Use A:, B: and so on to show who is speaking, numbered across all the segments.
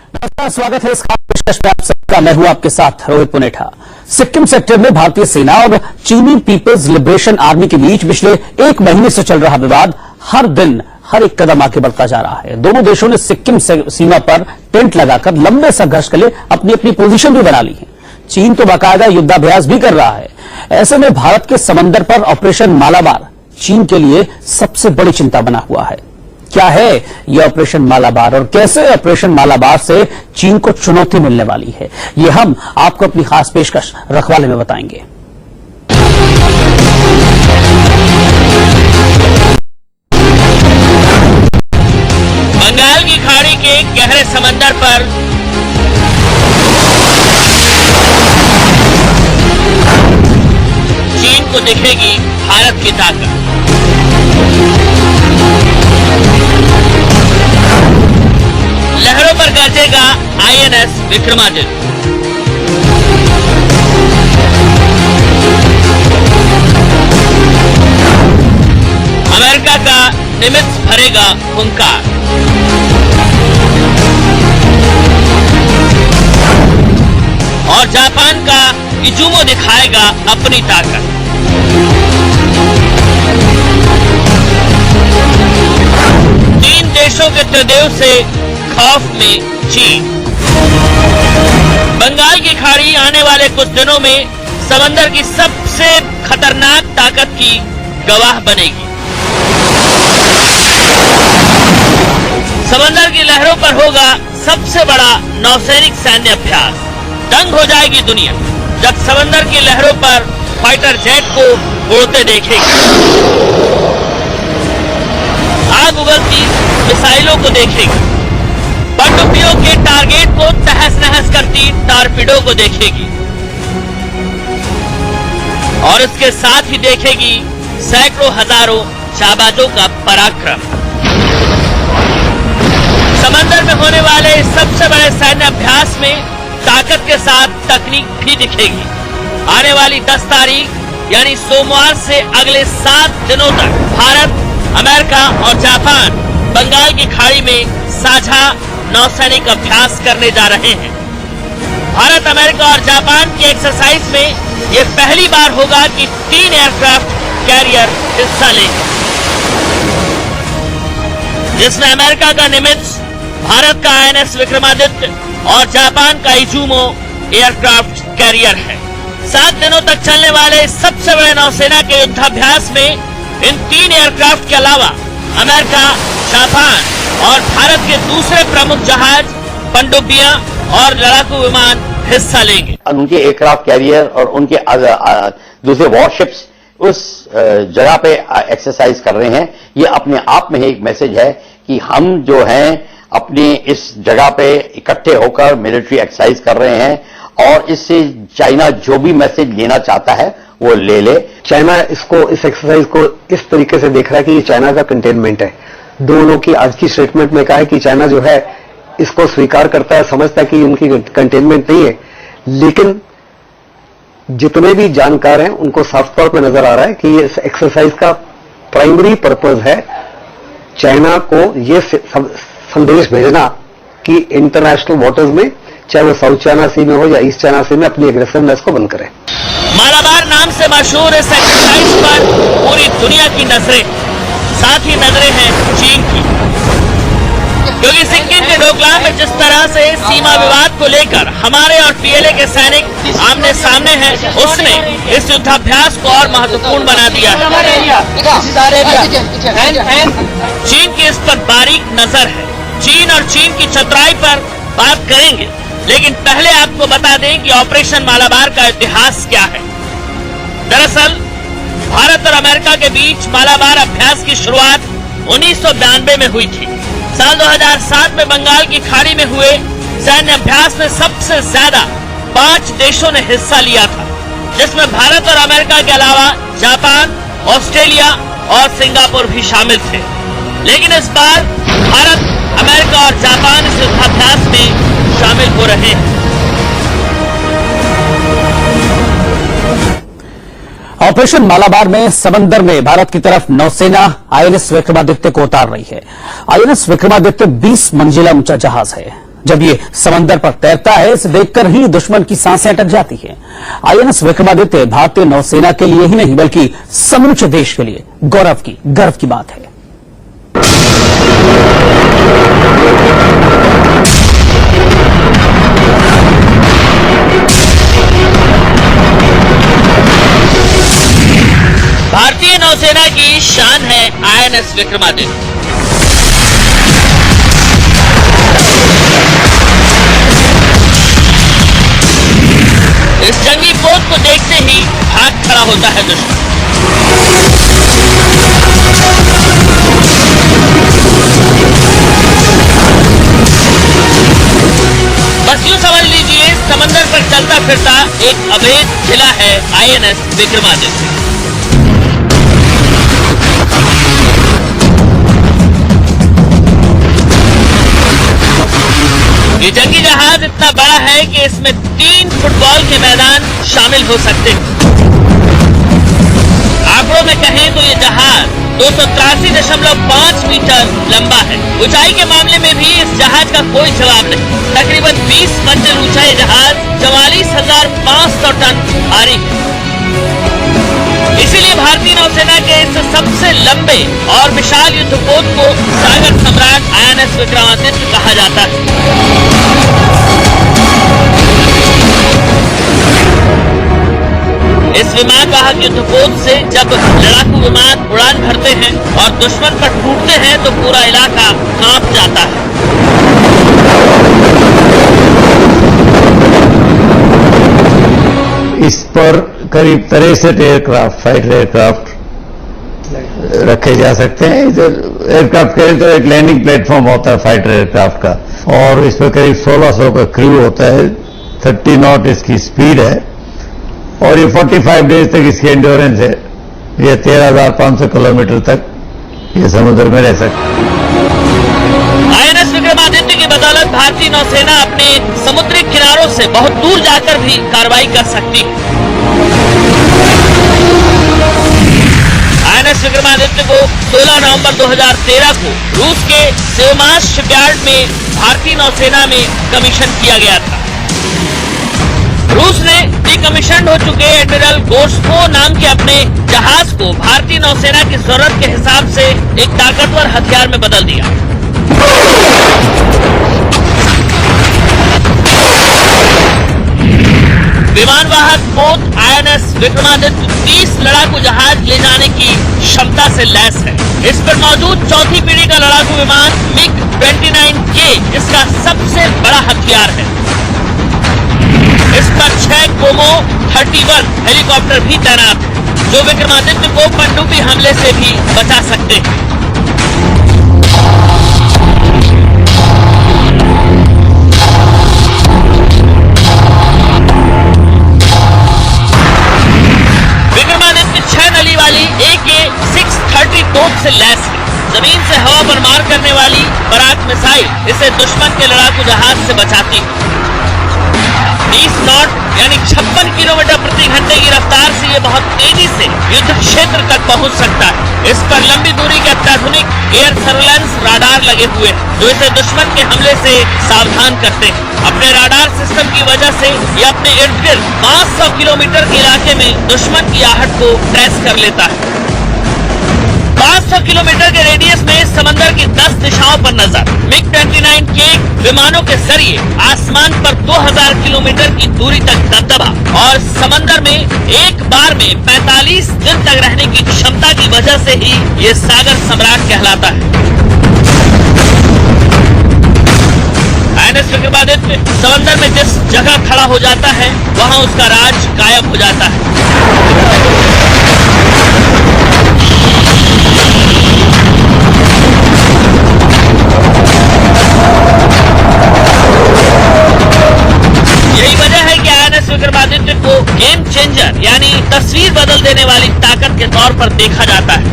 A: नमस्कार, स्वागत है इस खास पेशकश में आप सबका। मैं हूं आपके साथ रोहित पुनेठा। सिक्किम सेक्टर में भारतीय सेना और चीनी पीपल्स लिबरेशन आर्मी के बीच पिछले एक महीने से चल रहा विवाद हर दिन हर एक कदम आगे बढ़ता जा रहा है। दोनों देशों ने सिक्किम सीमा पर टेंट लगाकर लंबे संघर्ष के लिए अपनी अपनी पोजीशन भी बना ली है। चीन तो बाकायदा युद्धाभ्यास भी कर रहा है। ऐसे में भारत के समंदर पर ऑपरेशन मालाबार चीन के लिए सबसे बड़ी चिंता बना हुआ है। क्या है यह ऑपरेशन मालाबार और कैसे ऑपरेशन मालाबार से चीन को चुनौती मिलने वाली है, ये हम आपको अपनी खास पेशकश रखवाले में बताएंगे।
B: बंगाल की खाड़ी के गहरे समंदर पर चीन को दिखेगी भारत की ताकत। लहरों पर गरजेगा आईएनएस विक्रमादित्य। अमेरिका का निमित्त भरेगा हुंकार। और जापान का इजुमो दिखाएगा अपनी ताकत। तीन देशों के त्रिदेव से खौफ में चीन। बंगाल की खाड़ी आने वाले कुछ दिनों में समंदर की सबसे खतरनाक ताकत की गवाह बनेगी। समंदर की लहरों पर होगा सबसे बड़ा नौसैनिक सैन्य अभ्यास। दंग हो जाएगी दुनिया जब समंदर की लहरों पर फाइटर जेट को उड़ते देखेगी। आग उगलती मिसाइलों को देखेगी। पनडुब्बियों के टारगेट को तहस नहस करती टारपीडो को देखेगी। और इसके साथ ही देखेगी सैकड़ों हजारों जाबाजों का पराक्रम। समंदर में होने वाले इस सबसे बड़े सैन्य अभ्यास में ताकत के साथ तकनीक भी दिखेगी। आने वाली 10 तारीख यानी सोमवार से अगले 7 दिनों तक भारत, अमेरिका और जापान बंगाल की खाड़ी में साझा नौसैनिक अभ्यास करने जा रहे हैं। भारत, अमेरिका और जापान की एक्सरसाइज में यह पहली बार होगा कि 3 एयरक्राफ्ट कैरियर हिस्सा लेंगे, जिसमें अमेरिका का निमित्ज, भारत का आईएनएस विक्रमादित्य और जापान का इजुमो एयरक्राफ्ट कैरियर है। 7 दिनों तक चलने वाले सबसे बड़े नौसेना के युद्धाभ्यास में इन 3 एयरक्राफ्ट के अलावा अमेरिका, जापान और भारत के दूसरे प्रमुख जहाज, पनडुब्बियां और लड़ाकू विमान हिस्सा लेंगे।
C: उनके एयरक्राफ्ट कैरियर और उनके दूसरे वॉरशिप्स उस जगह पे एक्सरसाइज कर रहे हैं। ये अपने आप में एक मैसेज है कि हम जो हैं अपनी इस जगह पे इकट्ठे होकर मिलिट्री एक्सरसाइज कर रहे हैं और इससे चाइना जो भी मैसेज लेना चाहता है वो ले ले।
D: चाइना इस एक्सरसाइज को इस तरीके से देख रहा है कि ये चाइना का कंटेनमेंट है। दोनों की आज की स्टेटमेंट में कहा है कि चाइना जो है इसको स्वीकार करता है, समझता है कि उनकी कंटेनमेंट नहीं है, लेकिन जितने भी जानकार हैं उनको साफ तौर पर नजर आ रहा है कि ये एक्सरसाइज का प्राइमरी पर्पज है चाइना को ये संदेश भेजना कि इंटरनेशनल वाटर्स में, चाहे वो साउथ चाइना सी में हो या ईस्ट चाइना सी में, अपनी एग्रेसिवनेस को बंद करें।
B: मालाबार नाम से मशहूर इस एक्सरसाइज पर पूरी दुनिया की नजरें, साथ ही नजरें हैं चीन की, क्योंकि सिक्किम के डोकलाम में जिस तरह से सीमा विवाद को लेकर हमारे और पीएलए के सैनिक आमने सामने हैं, उसने इस युद्धाभ्यास को और महत्वपूर्ण बना दिया है। चीन की इस पर बारीक नजर है। चीन और चीन की चतुराई पर बात करेंगे, लेकिन पहले आपको बता दें कि ऑपरेशन मालाबार का इतिहास क्या है। दरअसल भारत और अमेरिका के बीच मालाबार अभ्यास की शुरुआत 1992 में हुई थी। साल 2007 में बंगाल की खाड़ी में हुए सैन्य अभ्यास में सबसे ज्यादा 5 देशों ने हिस्सा लिया था, जिसमें भारत और अमेरिका के अलावा जापान, ऑस्ट्रेलिया और सिंगापुर भी शामिल थे। लेकिन इस बार भारत, अमेरिका और जापान इस युद्धाभ्यास में शामिल हो रहे हैं।
A: ऑपरेशन मालाबार में समंदर में भारत की तरफ नौसेना आईएनएस विक्रमादित्य को उतार रही है। आईएनएस विक्रमादित्य 20 मंजिला ऊंचा जहाज है। जब ये समंदर पर तैरता है, इसे देखकर ही दुश्मन की सांसें अटक जाती हैं। आईएनएस विक्रमादित्य भारतीय नौसेना के लिए ही नहीं बल्कि समूचे देश के लिए गर्व की बात है।
B: भारतीय नौसेना की शान है आईएनएस विक्रमादित्य। इस जंगी पोत को देखते ही भाग खड़ा होता है दुश्मन। बस यूं समझ लीजिए, समंदर पर चलता फिरता एक अवैध किला है आईएनएस विक्रमादित्य। ये जंगी जहाज इतना बड़ा है कि इसमें 3 फुटबॉल के मैदान शामिल हो सकते हैं। आंकड़ों में कहें तो ये जहाज 283.5 मीटर लंबा है। ऊंचाई के मामले में भी इस जहाज का कोई जवाब नहीं। तकरीबन 20 मंजिल ऊंचा ये जहाज 44,500 टन भारी है। इसीलिए भारतीय नौसेना के इस सबसे लंबे और विशाल युद्धपोत को सागर सम्राट आईएनएस विक्रमादित्य कहा जाता है। इस विमान वाहक युद्धपोत से जब लड़ाकू विमान उड़ान भरते हैं और दुश्मन पर टूटते हैं तो पूरा इलाका कांप जाता है।
E: इस पर करीब 63 एयरक्राफ्ट, फाइटर एयरक्राफ्ट रखे जा सकते हैं। इधर एयरक्राफ्ट के तो एक लैंडिंग प्लेटफॉर्म होता है फाइटर एयरक्राफ्ट का, और इस पर करीब 1600 का क्रू होता है। 30 नॉट इसकी स्पीड है और ये 45 डेज तक इसकी एंड्योरेंस है। ये 13,500 किलोमीटर तक ये समुद्र में रह सकते हैं।
B: आईएनएस विक्रमादित्य की बदौलत भारतीय नौसेना अपने समुद्री किनारों से बहुत दूर जाकर भी कार्रवाई कर सकती है। आईएनएस विक्रमादित्य को 16 नवंबर 2013 को रूस के सेवमास शिपयार्ड में भारतीय नौसेना में कमीशन किया गया था। रूस ने डिकमीशन हो चुके एडमिरल गोर्स्को नाम के अपने जहाज को भारतीय नौसेना की जरूरत के हिसाब से एक ताकतवर हथियार में बदल दिया। विमान वाहक पोत आईएनएस विक्रमादित्य 30 लड़ाकू जहाज ले जाने की क्षमता से लैस है। इस पर मौजूद चौथी पीढ़ी का लड़ाकू विमान MiG-29K इसका सबसे बड़ा हथियार है। इस पर 6 कोमो 31 हेलीकॉप्टर भी तैनात है, जो विक्रमादित्य को पनडुब्बी हमले से भी बचा सकते हैं। विक्रमादित्य 6 नली वाली AK-630 तोप से लैस है। जमीन से हवा पर मार करने वाली बराक मिसाइल इसे दुश्मन के लड़ाकू जहाज से बचाती है। 30 नॉट यानी 56 किलोमीटर प्रति घंटे की रफ्तार से ये बहुत तेजी से युद्ध क्षेत्र तक पहुंच सकता है। इस पर लंबी दूरी के अत्याधुनिक एयर सर्वेलेंस राडार लगे हुए हैं, जो इसे दुश्मन के हमले से सावधान करते हैं। अपने राडार सिस्टम की वजह से ये अपने इर्द गिर्द 500 किलोमीटर के इलाके में दुश्मन की आहट को ट्रेस कर लेता है। 500 किलोमीटर के रेडियस में समंदर की 10 दिशाओं पर नजर। MiG-29K विमानों के जरिए आसमान पर 2000 किलोमीटर की दूरी तक दबदबा और समंदर में एक बार में 45 दिन तक रहने की क्षमता की वजह से ही ये सागर सम्राट कहलाता है। आईएनएस विक्रमादित्य समंदर में जिस जगह खड़ा हो जाता है वहां उसका राज गायब हो जाता है। यही वजह है कि आईएनएस विक्रमादित्य को गेम चेंजर यानी तस्वीर बदल देने वाली ताकत के तौर पर देखा जाता है।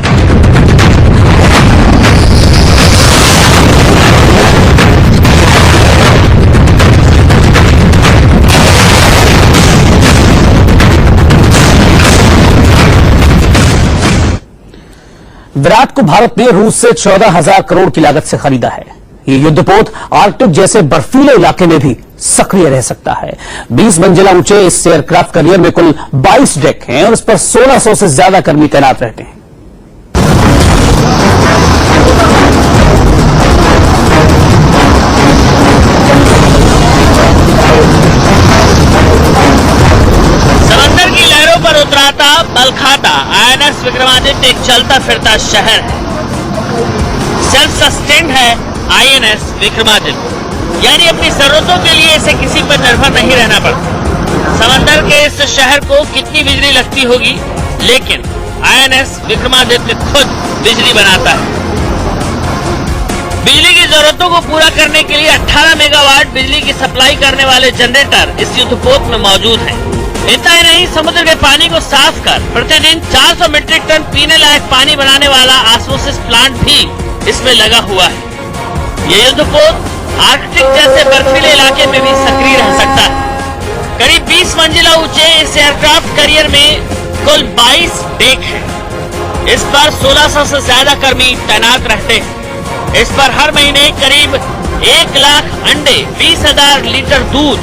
A: विराट को भारत ने रूस से 14,000 करोड़ की लागत से खरीदा है। ये युद्धपोत आर्कटिक जैसे बर्फीले इलाके में भी सक्रिय रह सकता है। 20 मंजिला ऊंचे इस एयरक्राफ्ट कैरियर में कुल 22 डेक हैं और इस पर 1600 से ज्यादा कर्मी तैनात रहते हैं।
B: समंदर की लहरों पर उतराता बल खाता आईएनएस विक्रमादित्य एक चलता फिरता शहर है। सेल्फ सस्टेन्ड है आईएनएस विक्रमादित्य, यानी अपनी जरूरतों के लिए इसे किसी पर निर्भर नहीं रहना पड़ता। समंदर के इस शहर को कितनी बिजली लगती होगी, लेकिन आईएनएस विक्रमादित्य खुद बिजली बनाता है। बिजली की जरूरतों को पूरा करने के लिए 18 मेगावाट बिजली की सप्लाई करने वाले जनरेटर इस युद्धपोत में मौजूद हैं। इतना ही नहीं, समुद्र के पानी को साफ कर प्रतिदिन 400 मीट्रिक टन पीने लायक पानी बनाने वाला ऑस्मोसिस प्लांट भी इसमें लगा हुआ है। ये युद्धपोत आर्कटिक जैसे बर्फीले इलाके में भी सक्रिय रह सकता है। करीब 20 मंजिला ऊंचे इस एयरक्राफ्ट कैरियर में कुल 22 डेक हैं। इस पर 1600 से ज्यादा कर्मी तैनात रहते हैं। इस पर हर महीने करीब 1 लाख अंडे, 20,000 लीटर दूध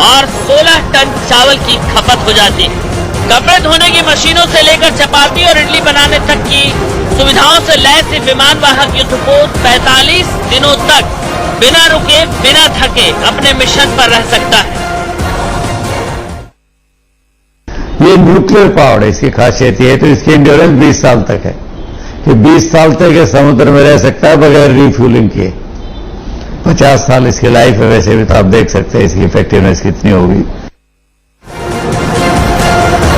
B: और 16 टन चावल की खपत हो जाती है। कपड़े धोने की मशीनों से लेकर चपाती और इडली बनाने तक की सुविधाओं से लैस विमान वाहक युद्धपोत 45 दिनों तक बिना रुके, बिना थके अपने मिशन पर रह सकता है।
E: ये न्यूक्लियर पावर्ड है, इसकी खासियत ये है, तो इसकी एंड्योरेंस 20 साल तक है कि 20 साल तक ये समुद्र में रह सकता है बगैर रिफ्यूलिंग किए। 50 साल इसकी लाइफ है। वैसे भी तो आप देख सकते हैं इसकी इफेक्टिवनेस कितनी होगी।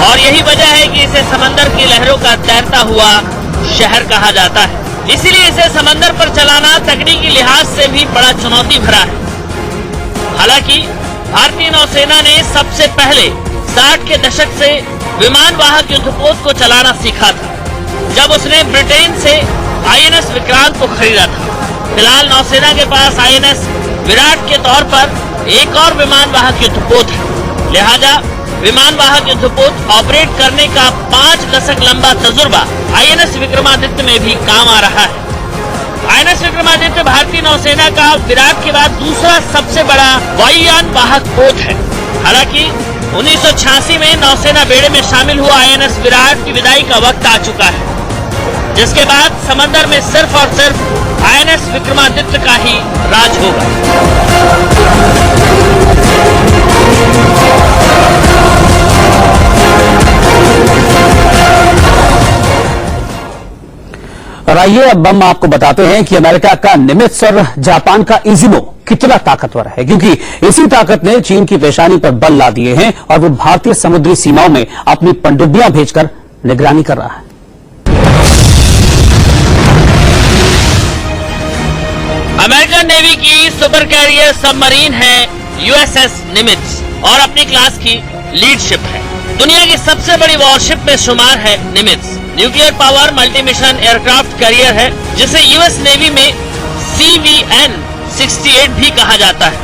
B: और यही वजह है कि इसे समंदर की लहरों का तैरता हुआ शहर कहा जाता है। इसीलिए इसे समंदर पर चलाना तकनीकी लिहाज से भी बड़ा चुनौती भरा है। हालांकि भारतीय नौसेना ने सबसे पहले 60 के दशक से विमान वाहक युद्धपोत को चलाना सीखा था, जब उसने ब्रिटेन से आईएनएस विक्रांत को खरीदा था। फिलहाल नौसेना के पास आईएनएस विराट के तौर पर एक और विमान वाहक युद्धपोत है। लिहाजा विमान वाहक युद्धपोत ऑपरेट करने का 5 दशक लंबा तजुर्बा आईएनएस विक्रमादित्य में भी काम आ रहा है। आईएनएस विक्रमादित्य भारतीय नौसेना का विराट के बाद दूसरा सबसे बड़ा वायुयान वाहक पोत है। हालांकि 1986 में नौसेना बेड़े में शामिल हुआ आईएनएस विराट की विदाई का वक्त आ चुका है, जिसके बाद समंदर में सिर्फ और सिर्फ आईएनएस विक्रमादित्य का ही राज होगा।
A: और आइए अब हम आपको बताते हैं कि अमेरिका का निमित्ज और जापान का इजिमो कितना ताकतवर है, क्योंकि इसी ताकत ने चीन की पेशानी पर बल ला दिए हैं और वो भारतीय समुद्री सीमाओं में अपनी पनडुब्बियां भेजकर निगरानी कर रहा है।
B: अमेरिकन नेवी की सुपर कैरियर सबमरीन है यूएसएस निमित्ज और अपनी क्लास की लीड शिप है। दुनिया की सबसे बड़ी वॉरशिप में शुमार है निमित्ज। Nuclear power multi mission aircraft carrier है, जिसे यूएस नेवी में CVN-68 भी कहा जाता है।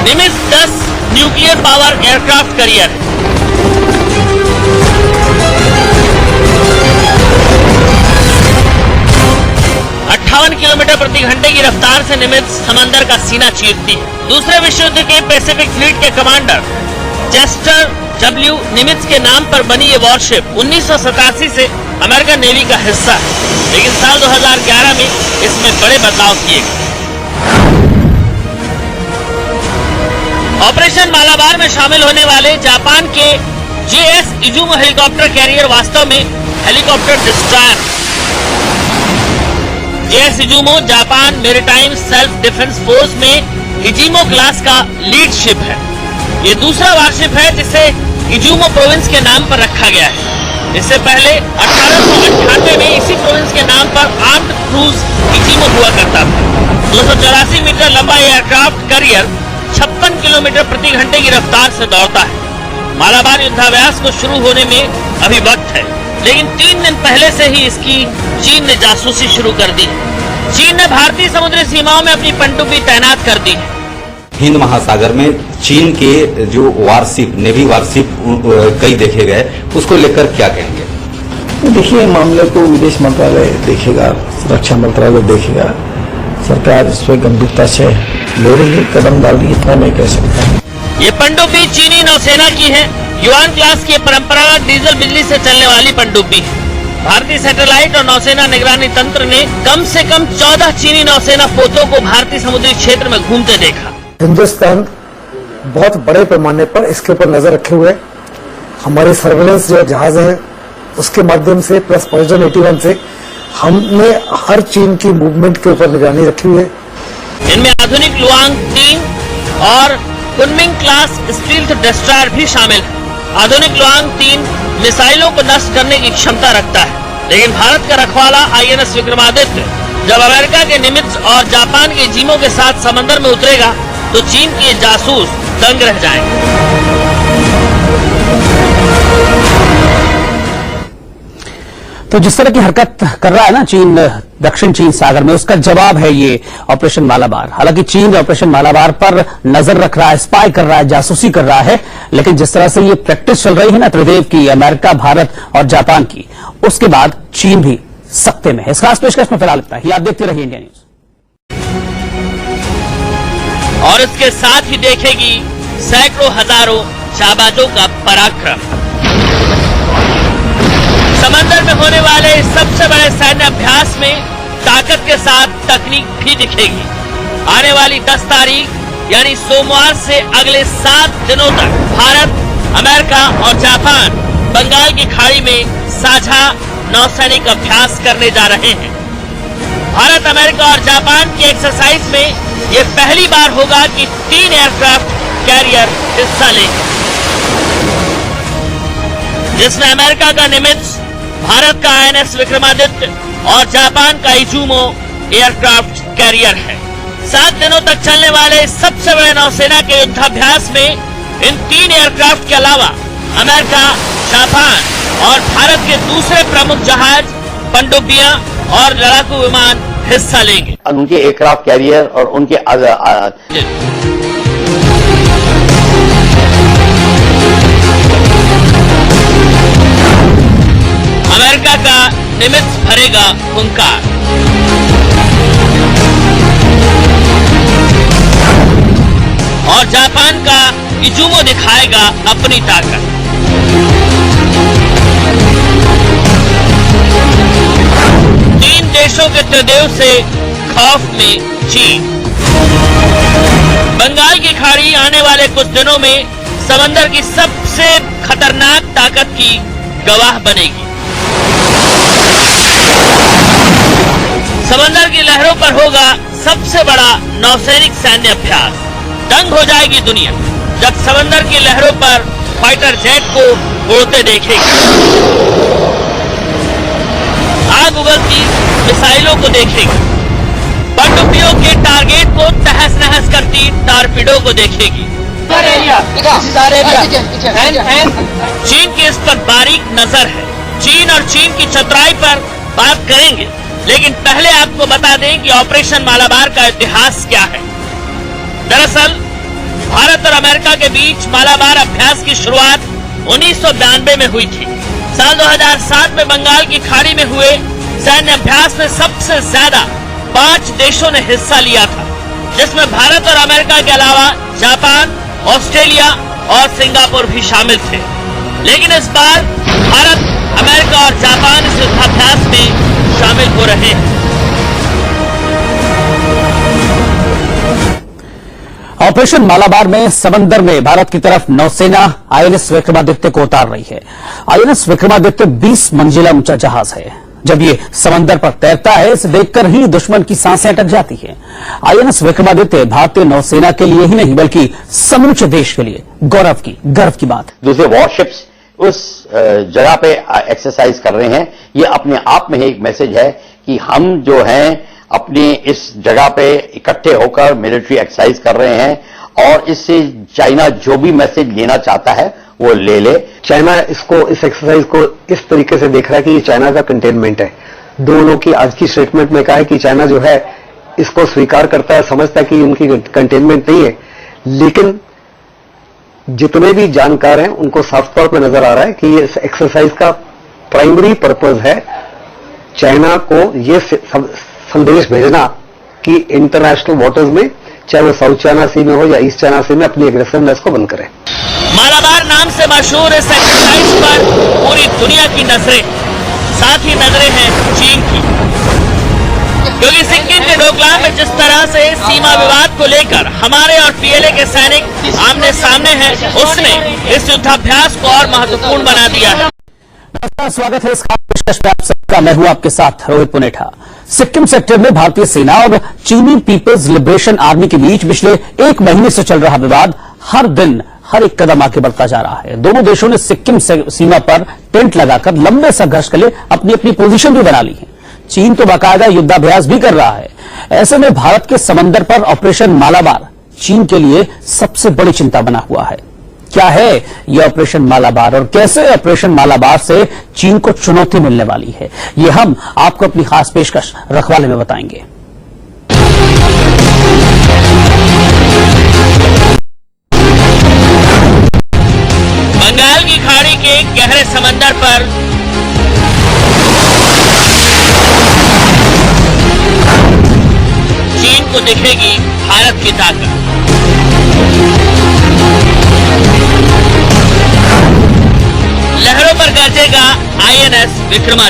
B: निमित्ज 10 न्यूक्लियर पावर एयरक्राफ्ट कैरियर है। किलोमीटर प्रति घंटे की रफ्तार से निमित्ज समंदर का सीना चीरती है। दूसरे विश्व युद्ध के पैसिफिक फ्लीट के कमांडर चेस्टर W निमित्ज के नाम पर बनी ये वॉरशिप 1987 से अमेरिकन नेवी का हिस्सा है, लेकिन साल 2011 में इसमें बड़े बदलाव किए गए। ऑपरेशन मालाबार में शामिल होने वाले जापान के JS इजुमो हेलीकॉप्टर कैरियर वास्तव में helicopter destroyer. JS Izumo Japan maritime self defence force में इजिमो क्लास का लीड शिप है। ये दूसरा वारशिप है जिसे इजुमो प्रोविंस के नाम पर रखा गया है। इससे पहले 1898 में इसी प्रोविंस के नाम पर आर्म्ड क्रूज इजिमो हुआ करता था। 284 मीटर लंबा एयरक्राफ्ट कैरियर 56 किलोमीटर प्रति घंटे की रफ्तार से दौड़ता है। मालाबार युद्धाभ्यास को शुरू होने में अभी वक्त है, लेकिन 3 दिन पहले से ही इसकी चीन ने जासूसी शुरू कर दी। चीन ने भारतीय समुद्री सीमाओं में अपनी पनडुब्बी तैनात कर दी।
F: हिंद महासागर में चीन के जो वारशिप नेवी वारशिप कई देखे गए, उसको लेकर क्या कहेंगे?
G: देखिए, मामले को विदेश मंत्रालय देखेगा, रक्षा मंत्रालय देखेगा। सरकार इस पर गंभीरता से ले रही है, कदम डाल रही है, इतना मैं कह सकता हूँ।
B: ये पनडुब्बी चीनी नौसेना की है। युआन क्लास की परंपरागत डीजल बिजली से चलने वाली पनडुब्बी है। भारतीय सैटेलाइट और नौसेना निगरानी तंत्र ने कम से कम 14 चीनी नौसेना पोतों को भारतीय समुद्री क्षेत्र में घूमते देखा।
G: हिंदुस्तान बहुत बड़े पैमाने पर इसके ऊपर नजर रखे हुए, हमारे सर्वेलेंस जो जहाज है उसके माध्यम से प्लस पॉइजन 81 से हमने हर चीन की मूवमेंट के ऊपर निगरानी रखी हुई है।
B: इनमें आधुनिक लुआंग 3 और कुनमिंग क्लास स्टील्थ डिस्ट्रॉयर भी शामिल है। आधुनिक लुआंग 3 मिसाइलों को नष्ट करने की क्षमता रखता है, लेकिन भारत का रखवाला INS विक्रमादित्य जब अमेरिका के निमित्ज और जापान के जीमो के साथ समंदर में उतरेगा तो चीन के जासूस दंग रह जाएंगे।
A: तो जिस तरह की हरकत कर रहा है ना चीन दक्षिण चीन सागर में, उसका जवाब है ये ऑपरेशन मालाबार। हालांकि चीन ऑपरेशन मालाबार पर नजर रख रहा है, स्पाई कर रहा है, जासूसी कर रहा है, लेकिन जिस तरह से ये प्रैक्टिस चल रही है ना त्रिदेव की, अमेरिका, भारत और जापान की, उसके बाद चीन भी सख्ते में है। इस खास पेशकश में फिलहाल इतना ही। आप देखते रहिए इंडिया न्यूज।
B: और इसके साथ ही देखेगी सैकड़ों हजारों जाबाजों का पराक्रम। समंदर में होने वाले सबसे बड़े सैन्य अभ्यास में ताकत के साथ तकनीक भी दिखेगी। आने वाली 10 तारीख यानी सोमवार से अगले 7 दिनों तक भारत, अमेरिका और जापान बंगाल की खाड़ी में साझा नौसैनिक अभ्यास करने जा रहे हैं। भारत, अमेरिका और जापान की एक्सरसाइज में ये पहली बार होगा कि 3 एयरक्राफ्ट कैरियर हिस्सा लेंगे, जिसमें अमेरिका का निमित्ज, भारत का INS विक्रमादित्य और जापान का इजुमो एयरक्राफ्ट कैरियर है। 7 दिनों तक चलने वाले सबसे बड़े नौसेना के युद्धाभ्यास में इन 3 एयरक्राफ्ट के अलावा अमेरिका, जापान और भारत के दूसरे प्रमुख जहाज, पनडुब्बियां और लड़ाकू विमान हिस्सा लेंगे।
C: उनके एयरक्राफ्ट कैरियर और उनके
B: अमेरिका का निमित्ज भरेगा हुंकार। और जापान का इजुमो दिखाएगा अपनी ताकत। तीन देशों के त्रिदेव से खौफ में चीन। बंगाल की खाड़ी आने वाले कुछ दिनों में समंदर की सबसे खतरनाक ताकत की गवाह बनेगी। समंदर की लहरों पर होगा सबसे बड़ा नौसैनिक सैन्य अभ्यास। दंग हो जाएगी दुनिया जब समंदर की लहरों पर फाइटर जेट को उड़ते देखेगी, आग उगलती मिसाइलों को देखेगी, पनडुब्बियों के टारगेट को तहस नहस करती टारपीडो को देखेगी। चीन की इस पर बारीक नजर है। चीन और चीन की चतुराई पर बात करेंगे, लेकिन पहले आपको बता दें कि ऑपरेशन मालाबार का इतिहास क्या है। दरअसल भारत और अमेरिका के बीच मालाबार अभ्यास की शुरुआत 1992 में हुई थी। साल 2007 में बंगाल की खाड़ी में हुए सैन्य अभ्यास में सबसे ज्यादा 5 देशों ने हिस्सा लिया था, जिसमें भारत और अमेरिका के अलावा जापान, ऑस्ट्रेलिया और सिंगापुर भी शामिल थे। लेकिन इस बार भारत, अमेरिका और जापान इस युद्धाभ्यास में शामिल हो रहे हैं।
A: ऑपरेशन मालाबार में समंदर में भारत की तरफ नौसेना INS विक्रमादित्य को उतार रही है। INS विक्रमादित्य 20 मंजिला ऊंचा जहाज है। जब ये समंदर पर तैरता है, इसे देखकर ही दुश्मन की सांसें अटक जाती हैं। INS विक्रमादित्य भारतीय नौसेना के लिए ही नहीं बल्कि समूचे देश के लिए गर्व की बात।
C: दूसरे वॉरशिप्स उस जगह पे एक्सरसाइज कर रहे हैं। ये अपने आप में एक मैसेज है कि हम जो हैं अपनी इस जगह पे इकट्ठे होकर मिलिट्री एक्सरसाइज कर रहे हैं और इससे चाइना जो भी मैसेज लेना चाहता है वो ले ले।
D: चाइना इसको, इस एक्सरसाइज को इस तरीके से देख रहा है कि ये चाइना का कंटेनमेंट है। दोनों की आज की स्टेटमेंट में कहा है कि चाइना जो है इसको स्वीकार करता है, समझता है कि उनकी कंटेनमेंट नहीं है, लेकिन जितने भी जानकार हैं उनको साफ तौर पर नजर आ रहा है कि ये एक्सरसाइज का प्राइमरी पर्पज है चाइना को ये संदेश भेजना कि इंटरनेशनल वाटर्स में, चाहे वो साउथ चाइना सी में हो या ईस्ट चाइना सी में, अपनी एग्रेसिवनेस को बंद करें।
B: मालाबार नाम से मशहूर इस एक्सरसाइज पर पूरी दुनिया की नजरें, साथ ही नजरें हैं चीन की, क्योंकि सिक्किम के डोकलाम में जिस तरह से सीमा विवाद को लेकर हमारे और पीएलए के सैनिक आमने सामने हैं, उसने इस युद्धाभ्यास को और महत्वपूर्ण बना दिया है।
A: नमस्कार, स्वागत है इस खास पेशकश में आप सबका। मैं हूं आपके साथ रोहित पुनेठा। सिक्किम सेक्टर में भारतीय सेना और चीनी पीपल्स लिबरेशन आर्मी के बीच पिछले एक महीने से चल रहा विवाद हर दिन हर एक कदम आगे बढ़ता जा रहा है। दोनों देशों ने सिक्किम सीमा पर टेंट लगाकर लंबे संघर्ष के लिए अपनी अपनी पोजीशन भी बना ली है। चीन तो बाकायदा युद्धाभ्यास भी कर रहा है। ऐसे में भारत के समंदर पर ऑपरेशन मालाबार चीन के लिए सबसे बड़ी चिंता बना हुआ है। क्या है यह ऑपरेशन मालाबार और कैसे ऑपरेशन मालाबार से चीन को चुनौती मिलने वाली है, ये हम आपको अपनी खास पेशकश रखवाले में बताएंगे।
B: बंगाल की खाड़ी के गहरे समंदर पर चीन को दिखेगी भारत की ताकत। लहरों पर गरजेगा आईएनएस विक्रमादित्य।